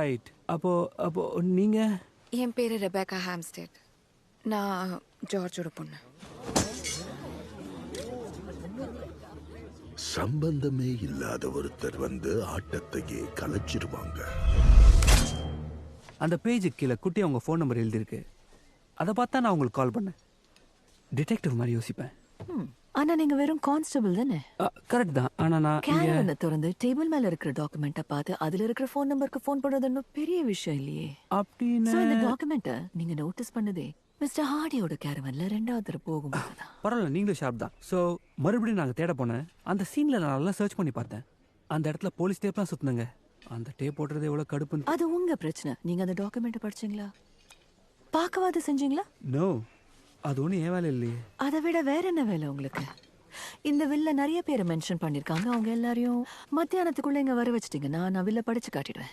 Right. அப்போ அப்போ நீங்க? என் பேரு ரெபேக்கா ஹாம்ஸ்டெட். நான் ஜார்ஜோட பொண்ணு. சம்பந்தமே இல்லாத ஒருத்தர் வந்து ஆட்டத்தையே கலைச்சிருவாங்க. அந்த பேஜுக்கு கீழே குட்டி அவங்க ஃபோன் நம்பர் எழுதியிருக்கு. அதை பார்த்தா நான் உங்களுக்கு கால் பண்ணேன். டிடெக்டிவ் மாதிரி யோசிப்பேன். ஆனா நீங்க வெறும் கான்ஸ்டபிள் தானே? கரெக்ட் தான். ஆனா நான் கேரவனை திறந்து டேபிள் மேல இருக்கிற டாக்குமெண்ட்டை பார்த்து அதுல இருக்கிற ஃபோன் நம்பருக்கு ஃபோன் பண்றது ஒன்றும் பெரிய விஷயம் இல்லையே. அப்படின்னு So, இந்த டாக்குமெண்ட்டை நீங்க நோட்டீஸ் பண்ணதே மிஸ்டர் ஹார்டியோட கேரவன்ல 2வது தடவை போகும்போது தான். பரவாயில்ல, நீங்களும் ஷார்ப் தான். ஸோ மறுபடியும் நாங்கள் தேட போனேன். அந்த சீனில் நான் நல்லா சர்ச் பண்ணி பார்த்தேன். அந்த இடத்துல போலீஸ் டேப்லாம் சுற்றுனுங்க. அந்த டேப் போடுறது எவ்வளோ கடுப்புன்னு. அது உங்க பிரச்சனை. நீங்க அந்த டாக்குமெண்ட்டை படிச்சீங்களா? பார்க்கவாது செஞ்சீங்களா? நோ, அது ஒன்றும் ஏன் வேலை இல்லையே. அதை விட வேற என்ன வேலை உங்களுக்கு? இந்த வில்ல நிறைய பேரை மென்ஷன் பண்ணிருக்காங்க. அவங்க எல்லாரையும் மத்தியானத்துக்குள்ள இங்க வர வச்சிட்டீங்கன்னா நான் வில்ல படிச்சு காட்டிடுவேன்.